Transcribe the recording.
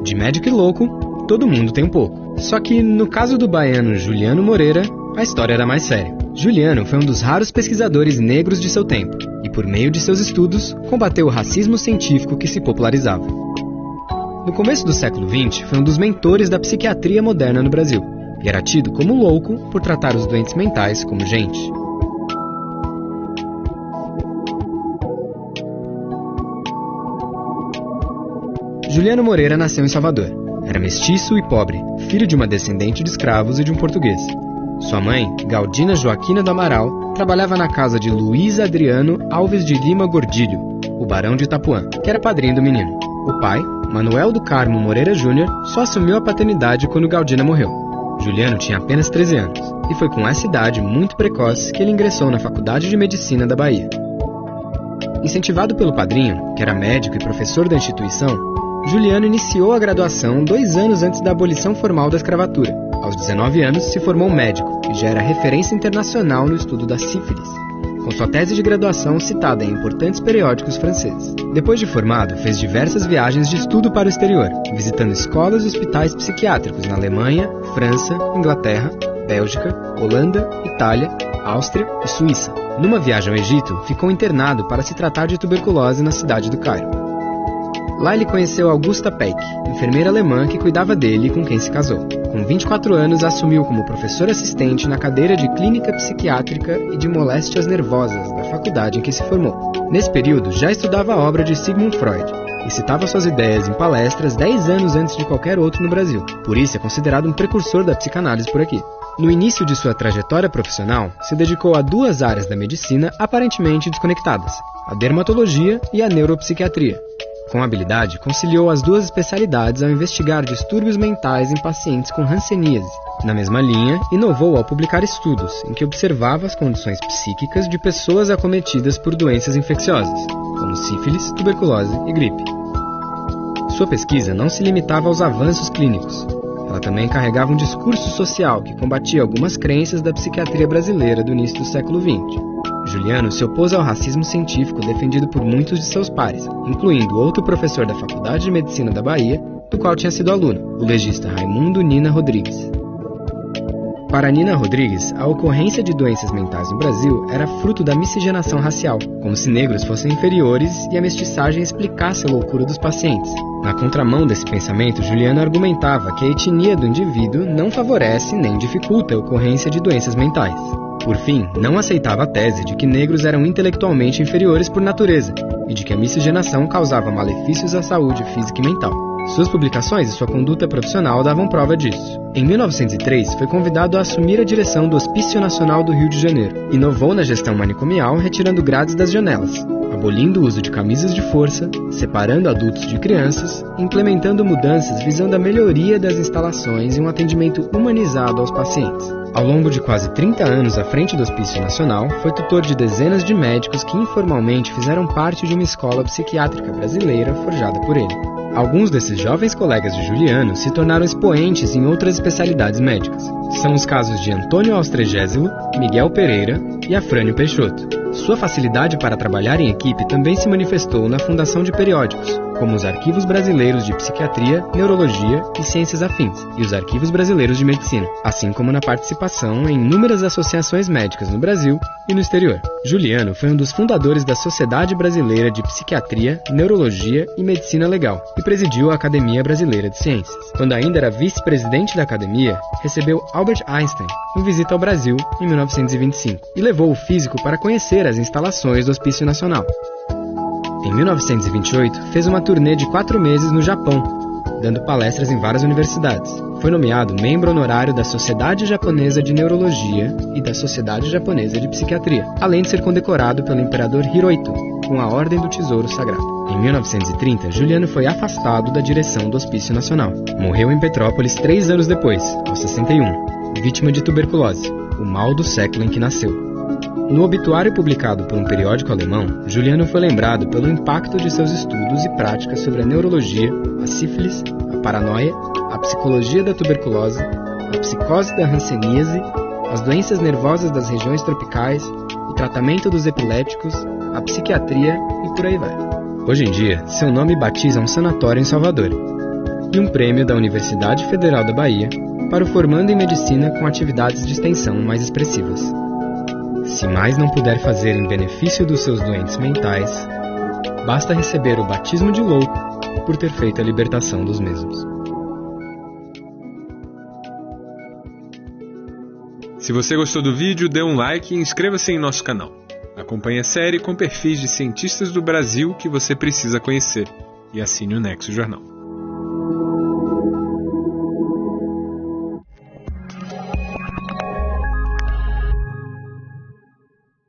De médico e louco, todo mundo tem um pouco. Só que no caso do baiano Juliano Moreira, a história era mais séria. Juliano foi um dos raros pesquisadores negros de seu tempo e, por meio de seus estudos, combateu o racismo científico que se popularizava. No começo do século XX, foi um dos mentores da psiquiatria moderna no Brasil e era tido como louco por tratar os doentes mentais como gente. Juliano Moreira nasceu em Salvador. Era mestiço e pobre, filho de uma descendente de escravos e de um português. Sua mãe, Galdina Joaquina do Amaral, trabalhava na casa de Luiz Adriano Alves de Lima Gordilho, o barão de Itapuã, que era padrinho do menino. O pai, Manuel do Carmo Moreira Júnior, só assumiu a paternidade quando Galdina morreu. Juliano tinha apenas 13 anos, e foi com essa idade muito precoce que ele ingressou na Faculdade de Medicina da Bahia. Incentivado pelo padrinho, que era médico e professor da instituição, Juliano iniciou a graduação 2 anos antes da abolição formal da escravatura. Aos 19 anos, se formou médico e já era referência internacional no estudo da sífilis, com sua tese de graduação citada em importantes periódicos franceses. Depois de formado, fez diversas viagens de estudo para o exterior, visitando escolas e hospitais psiquiátricos na Alemanha, França, Inglaterra, Bélgica, Holanda, Itália, Áustria e Suíça. Numa viagem ao Egito, ficou internado para se tratar de tuberculose na cidade do Cairo. Lá ele conheceu Augusta Peck, enfermeira alemã que cuidava dele e com quem se casou. Com 24 anos, assumiu como professor assistente na cadeira de Clínica Psiquiátrica e de Moléstias Nervosas da faculdade em que se formou. Nesse período, já estudava a obra de Sigmund Freud e citava suas ideias em palestras 10 anos antes de qualquer outro no Brasil. Por isso, é considerado um precursor da psicanálise por aqui. No início de sua trajetória profissional, se dedicou a 2 áreas da medicina aparentemente desconectadas, a dermatologia e a neuropsiquiatria. Com habilidade, conciliou as 2 especialidades ao investigar distúrbios mentais em pacientes com hanseníase. Na mesma linha, inovou ao publicar estudos em que observava as condições psíquicas de pessoas acometidas por doenças infecciosas, como sífilis, tuberculose e gripe. Sua pesquisa não se limitava aos avanços clínicos. Ela também carregava um discurso social que combatia algumas crenças da psiquiatria brasileira do início do século XX. Juliano se opôs ao racismo científico defendido por muitos de seus pares, incluindo outro professor da Faculdade de Medicina da Bahia, do qual tinha sido aluno, o legista Raimundo Nina Rodrigues. Para Nina Rodrigues, a ocorrência de doenças mentais no Brasil era fruto da miscigenação racial, como se negros fossem inferiores e a mestiçagem explicasse a loucura dos pacientes. Na contramão desse pensamento, Juliano argumentava que a etnia do indivíduo não favorece nem dificulta a ocorrência de doenças mentais. Por fim, não aceitava a tese de que negros eram intelectualmente inferiores por natureza e de que a miscigenação causava malefícios à saúde física e mental. Suas publicações e sua conduta profissional davam prova disso. Em 1903, foi convidado a assumir a direção do Hospício Nacional do Rio de Janeiro. Inovou na gestão manicomial, retirando grades das janelas, abolindo o uso de camisas de força, separando adultos de crianças, implementando mudanças visando a melhoria das instalações e um atendimento humanizado aos pacientes. Ao longo de quase 30 anos à frente do Hospício Nacional, foi tutor de dezenas de médicos que informalmente fizeram parte de uma escola psiquiátrica brasileira forjada por ele. Alguns desses jovens colegas de Juliano se tornaram expoentes em outras especialidades médicas. São os casos de Antônio Austregésilo, Miguel Pereira e Afrânio Peixoto. Sua facilidade para trabalhar em equipe também se manifestou na fundação de periódicos, como os Arquivos Brasileiros de Psiquiatria, Neurologia e Ciências Afins, e os Arquivos Brasileiros de Medicina, assim como na participação em inúmeras associações médicas no Brasil e no exterior. Juliano foi um dos fundadores da Sociedade Brasileira de Psiquiatria, Neurologia e Medicina Legal, e presidiu a Academia Brasileira de Ciências. Quando ainda era vice-presidente da academia, recebeu Albert Einstein em visita ao Brasil em 1925, e levou o físico para conhecer as instalações do Hospício Nacional. Em 1928, fez uma turnê de 4 meses no Japão, dando palestras em várias universidades. Foi nomeado membro honorário da Sociedade Japonesa de Neurologia e da Sociedade Japonesa de Psiquiatria, além de ser condecorado pelo imperador Hirohito com a Ordem do Tesouro Sagrado. Em 1930, Juliano foi afastado da direção do Hospício Nacional. Morreu em Petrópolis 3 anos depois, aos 61, vítima de tuberculose, o mal do século em que nasceu. No obituário publicado por um periódico alemão, Juliano foi lembrado pelo impacto de seus estudos e práticas sobre a neurologia, a sífilis, a paranoia, a psicologia da tuberculose, a psicose da hanseníase, as doenças nervosas das regiões tropicais, o tratamento dos epiléticos, a psiquiatria e por aí vai. Hoje em dia, seu nome batiza um sanatório em Salvador. e um prêmio da Universidade Federal da Bahia para o formando em medicina com atividades de extensão mais expressivas. Se mais não puder fazer em benefício dos seus doentes mentais, basta receber o batismo de louco por ter feito a libertação dos mesmos. Se você gostou do vídeo, dê um like e inscreva-se em nosso canal. Acompanhe a série com perfis de cientistas do Brasil que você precisa conhecer e assine o Nexo Jornal.